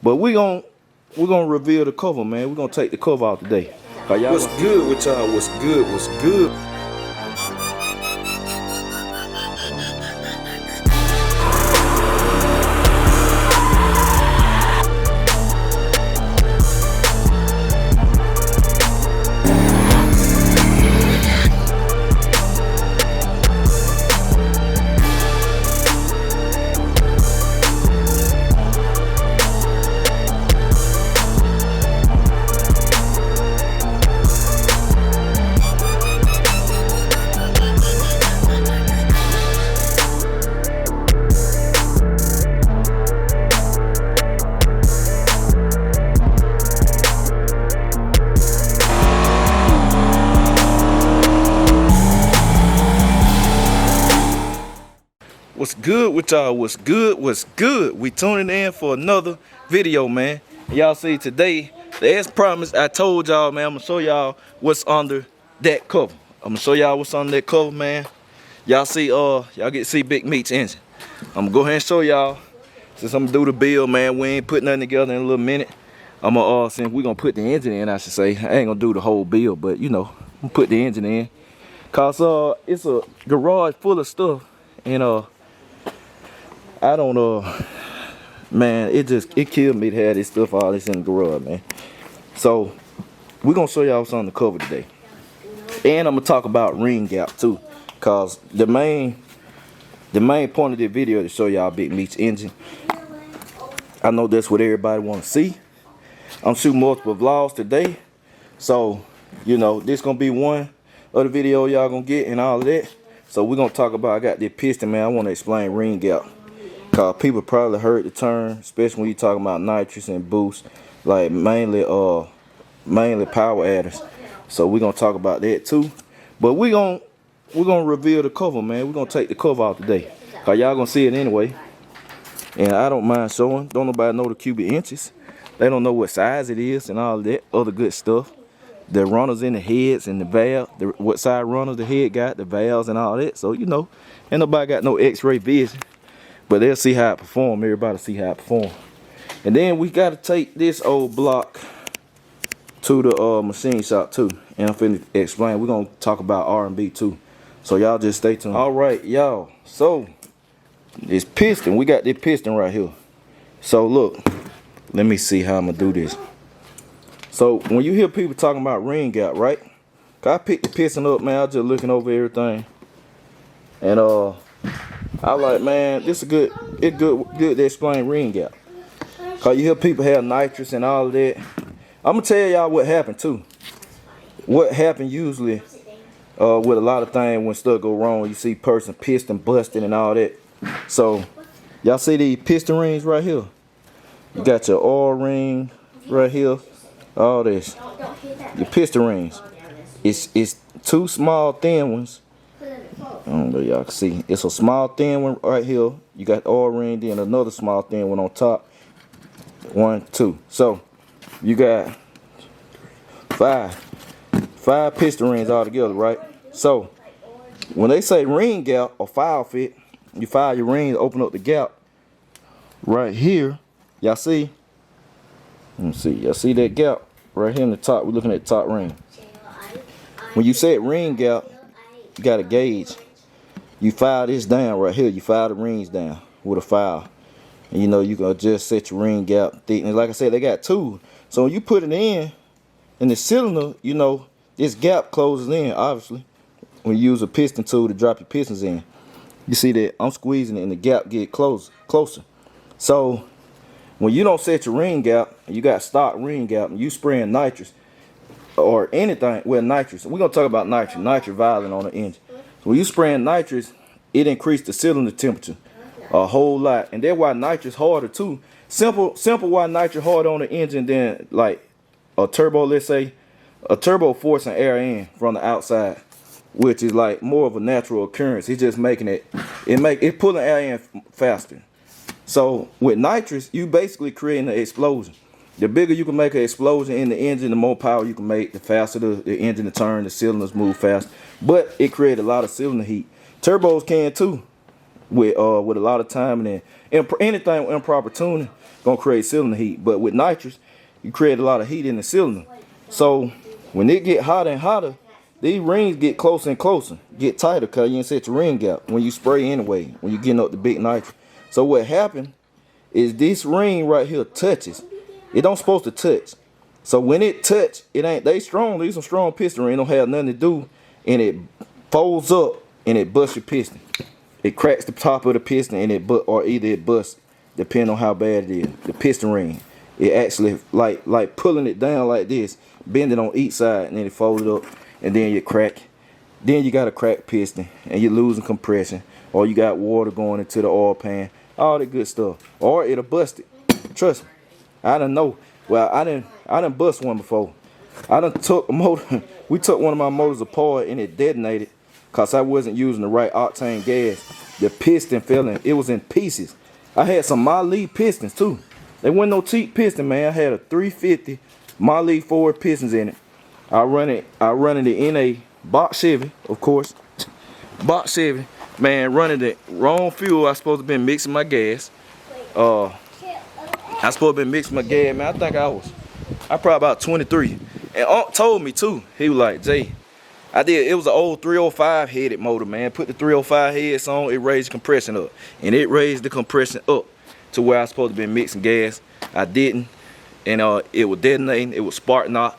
But we're gonna reveal the cover, man. We're gonna take the cover out today. What's good with y'all? What's good? What's good? What's good with y'all? What's good? What's good? We tuning in for another video, man. Y'all see today, as promised, I told y'all, man, I'm gonna show y'all what's under that cover. I'm gonna show y'all what's under that cover, man. Y'all see, y'all get to see Big Meech engine. I'm gonna go ahead and show y'all. Since I'm gonna do the build, man, we ain't putting nothing together in a little minute. I'm gonna, since we gonna put the engine in, I should say. I ain't gonna do the whole build, but you know, I'm gonna put the engine in. Cause it's a garage full of stuff, and I don't man, it killed me to have this stuff all this in the garage, man. So we're gonna show y'all what's on the cover today. And I'm gonna talk about ring gap too. Cause the main point of this video is to show y'all Big Meech engine. I know that's what everybody wanna see. I'm shooting multiple vlogs today. So, you know, this gonna be one of the video y'all gonna get and all of that. So we're gonna talk about, I got this piston, man. I wanna explain ring gap. Cause people probably heard the term, especially when you talking about nitrous and boost, like mainly power adders. So we're gonna talk about that too. But we're gonna reveal the cover, man. We're gonna take the cover out today. Cause y'all gonna see it anyway. And I don't mind showing. Don't nobody know the cubic inches. They don't know what size it is and all that other good stuff. The runners in the heads and the valve, what side runners the head got, the valves and all that. So you know, ain't nobody got no x-ray vision. But they'll see how it perform. Everybody see how it perform. And then we got to take this old block to the machine shop too. And I'm finna explain. We're going to talk about R&B too. So y'all just stay tuned. All right, y'all. So this piston. We got this piston right here. So look. Let me see how I'm going to do this. So when you hear people talking about ring gap, right? I picked the piston up, man. I was just looking over everything. And I like, man, this is good. It's good to explain ring gap. Cause you hear people have nitrous and all of that. I'm gonna tell y'all what happened too. What happened usually with a lot of things when stuff go wrong. You see person piston busting and all that. So y'all see these piston rings right here. You got your oil ring right here. All this. Your piston rings. It's two small thin ones. I don't know if y'all can see. It's a small thin one right here. You got the oil ring, then another small thin one on top. 1, 2. So you got five piston rings all together, right? So when they say ring gap or file fit, you file your ring to open up the gap right here. Y'all see? Let me see. Y'all see that gap right here in the top? We're looking at the top ring. When you say ring gap, you got a gauge. You file this down right here. You file the rings down with a file. And you know, you can just set your ring gap thickness. Like I said, they got two. So when you put it in the cylinder, you know, this gap closes in, obviously. When you use a piston tool to drop your pistons in. You see that I'm squeezing it and the gap get closer. So when you don't set your ring gap, you got stock ring gap, and you spraying nitrous or anything, well, nitrous. We're going to talk about nitrous violent on the engine. So when you spraying nitrous, it increased the cylinder temperature a whole lot. And that's why nitrous harder too. Simple why nitrous harder on the engine than like a turbo, let's say. A turbo forcing air in from the outside, which is like more of a natural occurrence. It's just making it pulling air in faster. So with nitrous, you basically creating an explosion. The bigger you can make an explosion in the engine, the more power you can make, the faster the engine to turn, the cylinders move fast. But it creates a lot of cylinder heat. Turbos can too. with a lot of time, and anything with improper tuning gonna create cylinder heat. But with nitrous, you create a lot of heat in the cylinder. So when it get hotter and hotter, these rings get closer and closer, get tighter, cause you didn't set your ring gap when you spray anyway, when you getting up the big nitrous. So what happened is this ring right here touches. It don't supposed to touch. So when it touch, it ain't, they strong, these some strong piston ring, don't have nothing to do, and it folds up and it busts your piston. It cracks the top of the piston and or either it busts, depending on how bad it is. The piston ring, it actually like pulling it down like this, bend it on each side, and then it folds it up, and then you crack. Then you got a cracked piston, and you're losing compression, or you got water going into the oil pan, all that good stuff, or it'll bust it. Trust me, I done know. Well, I done bust one before. I done took a motor. We took one of my motors apart and it detonated because I wasn't using the right octane gas. The piston fell in. It was in pieces. I had some Mali pistons too. They wasn't no cheap piston, man. I had a 350 Mali Ford pistons in it. I run it in a box Chevy, of course. Box Chevy, man. Running the wrong fuel. I supposed to been mixing my gas. I supposed to been mixing my gas, man. I think I probably about 23. And Unc told me too. He was like, Jay, it was an old 305 headed motor, man. Put the 305 heads on, it raised the compression up. And it raised the compression up to where I was supposed to be mixing gas. I didn't. And it was detonating, it was spark knot.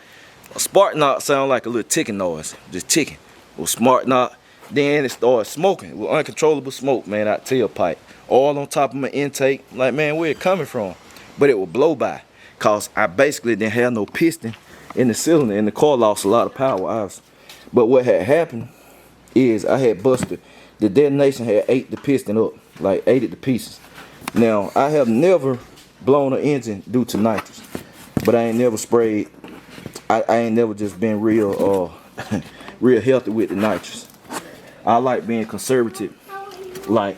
A spark knot sound like a little ticking noise, just ticking. It was spark knot. Then it started smoking. It was uncontrollable smoke, man, out tailpipe. All on top of my intake. Like, man, where it coming from? But it would blow by. Cause I basically didn't have no piston in the cylinder, and the car lost a lot of power. But what had happened is I had busted. The detonation had ate the piston up, like ate it to pieces. Now, I have never blown an engine due to nitrous, but I ain't never sprayed. I ain't never just been real real healthy with the nitrous. I like being conservative. Like,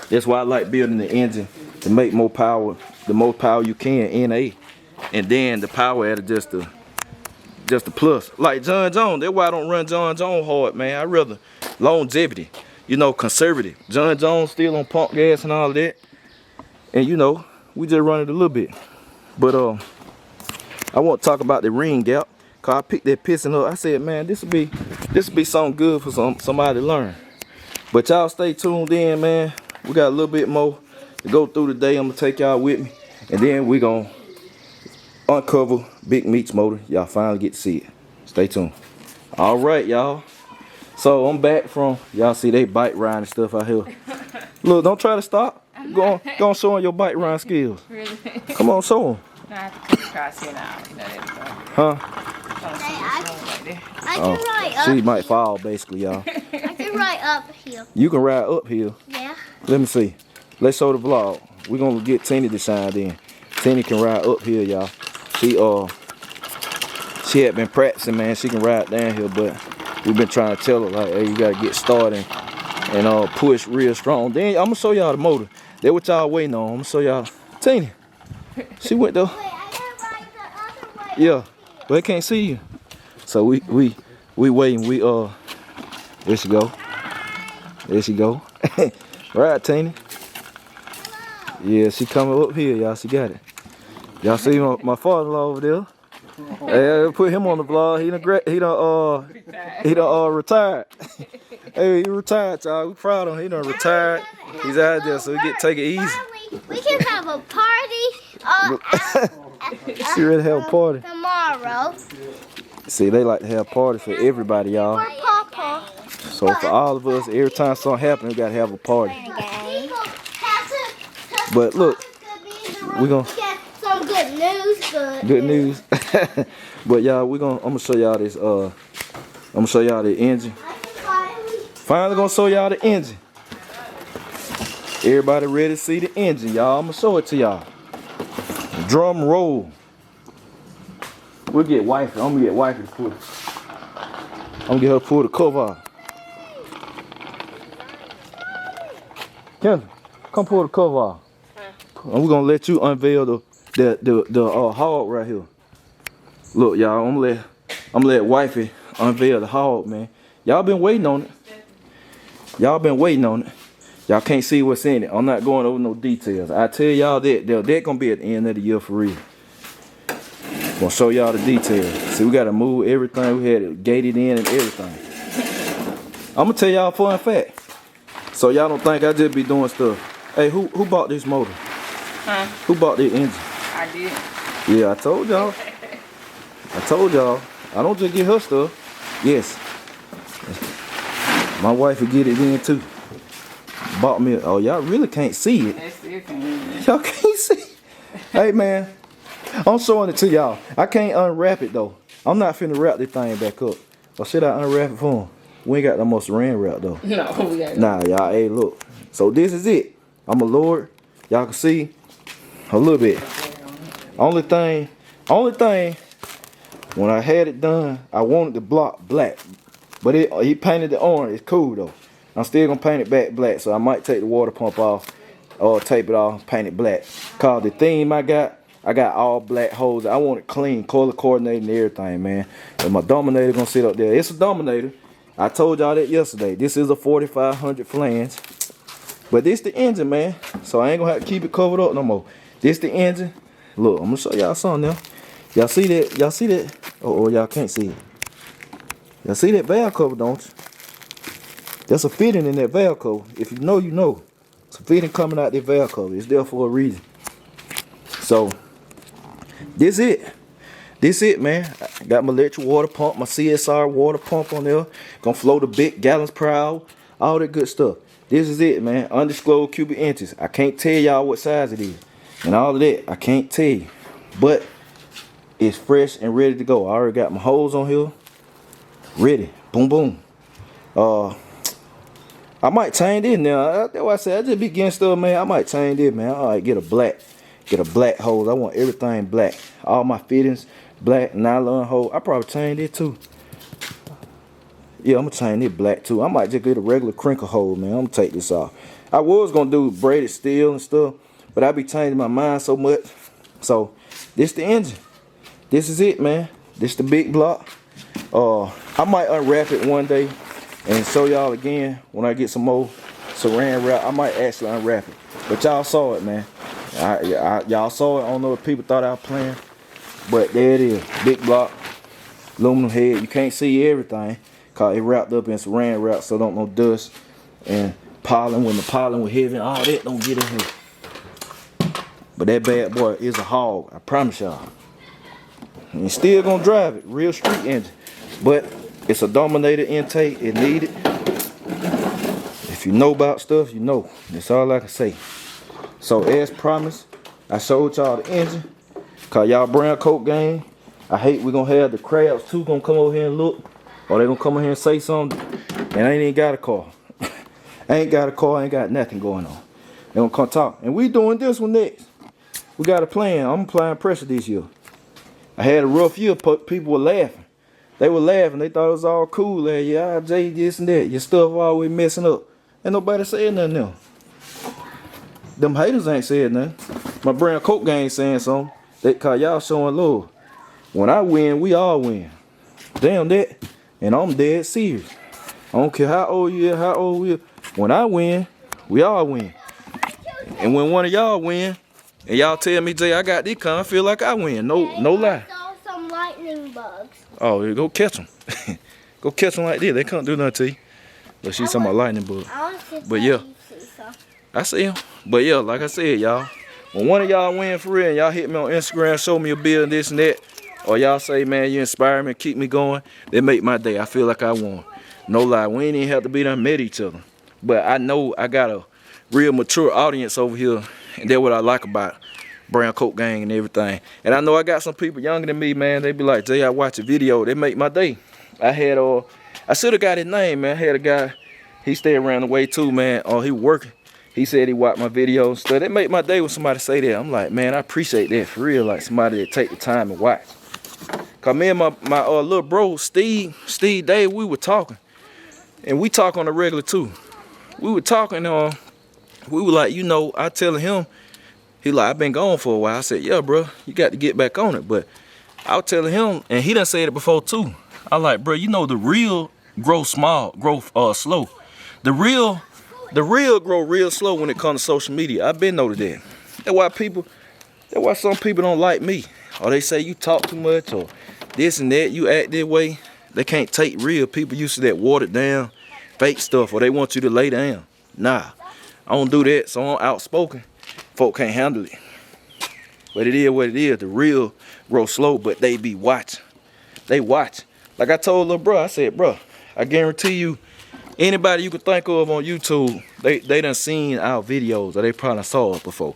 that's why I like building the engine to make more power, the most power you can, NA. And then the power at just a plus. Like John Jones, that's why I don't run John Jones hard, man. I rather longevity, you know, conservative. John Jones still on pump gas and all of that. And you know, we just run it a little bit. But I want to talk about the ring gap. Cause I picked that piston up. I said, man, this will be something good for somebody to learn. But y'all stay tuned in, man. We got a little bit more to go through today. I'm gonna take y'all with me, and then we gonna uncover Big Meech motor. Y'all finally get to see it. Stay tuned. All right, y'all. So I'm back from, y'all see they bike riding and stuff out here. Look, don't try to stop. Go on, show them your bike riding skills. Really? Come on, show them. I have to cross here now. Huh? I can ride up. She might fall, basically, y'all. I can ride up here. You can ride uphill. Yeah. Let me see. Let's show the vlog. We're gonna get Tina to shine then. Tina can ride uphill, y'all. She had been practicing, man. She can ride downhill, but we've been trying to tell her, like, hey, you gotta get started and push real strong. Then I'm gonna show y'all the motor. That's what y'all waiting on. I'm gonna show y'all. Tina, she went though. Wait, I can ride the other way. Yeah, but they can't see you. So we waiting. There she go. There she go. Right, Tina. Yeah, she coming up here, y'all. She got it. Y'all see my father-in-law over there? Hey, put him on the vlog. He done retired. Hey, he retired, y'all. We proud of him. He done retired. He's out there, so we get take it easy. Mommy, we can have a party. She ready to have a party. Tomorrow. See, they like to have parties for everybody, y'all. For Papa. So for all of us, every time something happens, we gotta have a party. But look, we're gonna get some good news. Good news. But y'all, I'm gonna show y'all this. I'm gonna show y'all the engine. Finally gonna show y'all the engine. Everybody ready to see the engine, y'all? I'm gonna show it to y'all. Drum roll. We'll get wifey. I'm gonna get wifey to pull. I'm gonna get her to pull the cover off. Kevin, come pull the cover off. And we're gonna let you unveil the hog right here. Look, y'all, I'm gonna let wifey unveil the hog, man. Y'all been waiting on it. Y'all been waiting on it. Y'all can't see what's in it. I'm not going over no details. I tell y'all that gonna be at the end of the year for real. Gonna show y'all the details. See, we gotta move everything. We had it gated in and everything. I'm gonna tell y'all a fun fact, so y'all don't think I just be doing stuff. Hey, who bought this motor? Huh? Who bought this engine? I did. Yeah, I told y'all. I told y'all. I don't just get her stuff. Yes. My wife will get it in too. Bought me. Oh, y'all really can't see it. That's it. Y'all can't see. Hey man, I'm showing it to y'all. I can't unwrap it though. I'm not finna wrap this thing back up. Or should I unwrap it for him? We ain't got no more saran wrap though. No, we got Nah, y'all. Hey, look. So this is it. I'm a Lord. Y'all can see a little bit. Only thing. When I had it done, I wanted the block black, but he painted it orange. It's cool though. I'm still gonna paint it back black, so I might take the water pump off or tape it off, paint it black. Cause the theme I got all black hoses. I want it clean, color coordinated and everything, man. And my Dominator gonna sit up there. It's a Dominator. I told y'all that yesterday. This is a 4500 flange, but this the engine, man. So I ain't gonna have to keep it covered up no more. This the engine. Look, I'm gonna show y'all something now. Y'all see that? Y'all see that? Oh, y'all can't see it. Y'all see that valve cover, don't you? There's a fitting in that valve cover. If you know, you know. It's a fitting coming out that valve cover. It's there for a reason. So, this it. This it, man. I got my electric water pump, my CSR water pump on there. Gonna flow the big gallons per hour. All that good stuff. This is it, man. Undisclosed cubic inches. I can't tell y'all what size it is. And all of that, I can't tell you. But it's fresh and ready to go. I already got my hose on here. Ready. Boom, boom. I might change this now. That's why I said I just be getting stuff, man. I might change this, man. All right, get a black hose. I want everything black. All my fittings black, nylon hose. I probably change it too. Yeah, I'm gonna change it black too. I might just get a regular crinkle hose, man. I'm gonna take this off. I was gonna do braided steel and stuff, but I be changing my mind so much. So this the engine. This is it, man. This the big block. I might unwrap it one day and show y'all again when I get some more saran wrap. I might actually unwrap it. But y'all saw it, man. Y'all saw it. I don't know if people thought I was playing, but there it is. Big block, aluminum head. You can't see everything cause it wrapped up in saran wrap, so don't no dust and pollen. When the pollen was heavy, all that don't get in here. But that bad boy is a hog. I promise y'all. And you still gonna drive it, real street engine. But it's a Dominator intake, it needed. If you know about stuff, you know. That's all I can say. So as promised, I showed y'all the engine. Cause y'all brown coat gang, I hate we gonna have the crabs too gonna come over here and look. Or they gonna come over here and say something. And I ain't even got a car. I ain't got a car, I ain't got nothing going on. They gonna come talk. And we doing this one next. We got a plan. I'm applying pressure this year. I had a rough year, people were laughing. They were laughing, they thought it was all cool. Like, yeah, Jay, this and that. Your stuff always messing up. Ain't nobody saying nothing now. Them haters ain't said nothing. My brown coat gang saying something. Cause y'all showing love. When I win, we all win. Damn that. And I'm dead serious. I don't care how old you are, how old we are. When I win, we all win. And when one of y'all win, and y'all tell me, Jay, I got this car, I feel like I win. No lie. I saw some lightning bugs. Oh, go catch them. Go catch them like this. They can't do nothing to you. But she's talking about lightning bugs. But yeah, I see them. But yeah, like I said, y'all, when one of y'all win for real, and y'all hit me on Instagram, show me a bill and this and that, or y'all say, man, you inspire me, keep me going, they make my day. I feel like I won. No lie, we ain't even have to be done met each other. But I know I got a real mature audience over here, and that's what I like about Brown Coat Gang and everything. And I know I got some people younger than me, man. They be like, Jay, I watch a video. They make my day. I should have got his name, man. I had a guy, he stayed around the way too, man. He working. He said he watched my videos and stuff. They make my day when somebody say that. I'm like, man, I appreciate that for real. Like somebody that take the time and watch. Cause me and my little bro, Steve Dave, we were talking. And we talk on the regular too. We were talking, we were like, you know, I telling him, he like, I've been gone for a while. I said, yeah, bro, you got to get back on it. But I was telling him, and he done said it before too. I like, bro, you know the real grow small, grow slow. The real the real grow real slow when it comes to social media. I've been noticed that. That's why some people don't like me. Or they say you talk too much or this and that, you act that way. They can't take real people used to that watered down, fake stuff, or they want you to lay down. Nah, I don't do that, so I'm outspoken. Folk can't handle it. But it is what it is. The real grow slow, but they be watching. They watch. Like I told little bro, I said, bro, I guarantee you, anybody you could think of on YouTube, they done seen our videos, or they probably saw us before.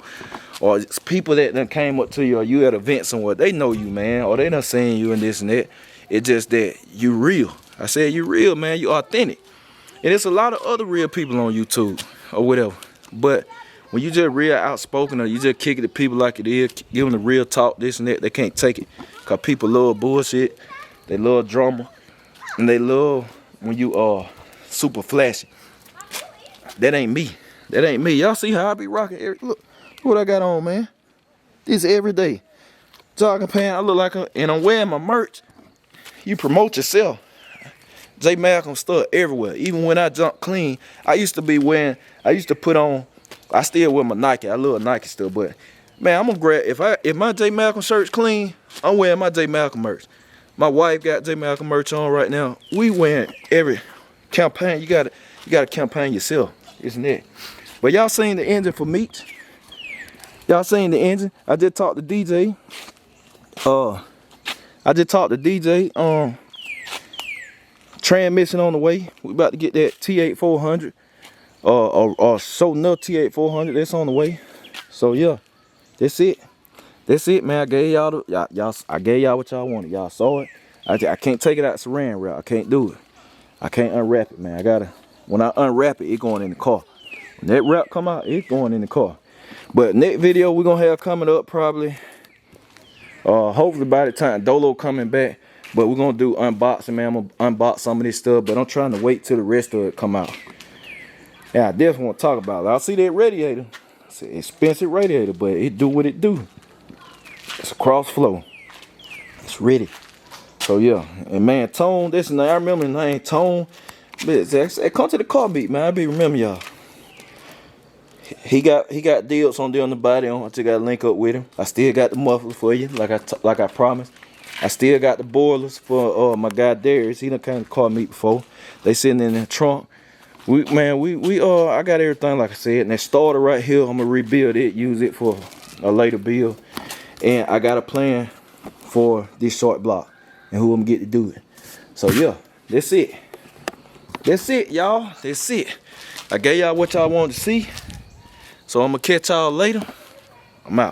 Or it's people that done came up to you, or you at an event somewhere, they know you, man, or they done seen you and this and that. It's just that you real. I said you real, man, you authentic. And there's a lot of other real people on YouTube, or whatever. But when you just real outspoken, or you just kick it to people like it is, give them the real talk, this and that, they can't take it. Because people love bullshit, they love drama, and they love when you are super flashy. That ain't me. That ain't me. Y'all see how I be rocking? Look what I got on, man. This every day. Jogging pants, I look like and I'm wearing my merch. You promote yourself. J Malcolm stuff everywhere. Even when I jump clean, I used to put on, I still wear my Nike. I love Nike still, but man, I'm gonna grab, if my J Malcolm shirt's clean, I'm wearing my J Malcolm merch. My wife got J Malcolm merch on right now. We wearing every campaign. You gotta campaign yourself, isn't it? But y'all seen the engine for Meech? Y'all seen the engine? I just talked to DJ. Transmission on the way. We about to get that T8400. Or so no T8400. That's on the way. So yeah, that's it. That's it, man. I gave y'all I gave y'all what y'all wanted. Y'all saw it. I can't take it out saran wrap. I can't do it. I can't unwrap it, man. I gotta. When I unwrap it, it's going in the car. When that wrap come out, it's going in the car. But next video we're gonna have coming up probably. Hopefully by the time Dolo coming back. But we're gonna do unboxing, man. I'm gonna unbox some of this stuff, but I'm trying to wait till the rest of it come out. Yeah, I definitely want to talk about it. I see that radiator. It's an expensive radiator, but it do what it do. It's a cross flow. It's ready. So yeah, and man, Tone, this and I remember the name Tone. But come to the car beat, man. I be remember y'all. He got deals on the body on. I just got to link up with him. I still got the muffler for you, like I promised. I still got the boilers for my guy Darius. He done kind of called me before. They sitting in the trunk. I got everything like I said. And that starter right here, I'm gonna rebuild it, use it for a later build. And I got a plan for this short block and who I'm gonna get to do it. So yeah, that's it. That's it, y'all. That's it. I gave y'all what y'all wanted to see. So I'm gonna catch y'all later. I'm out.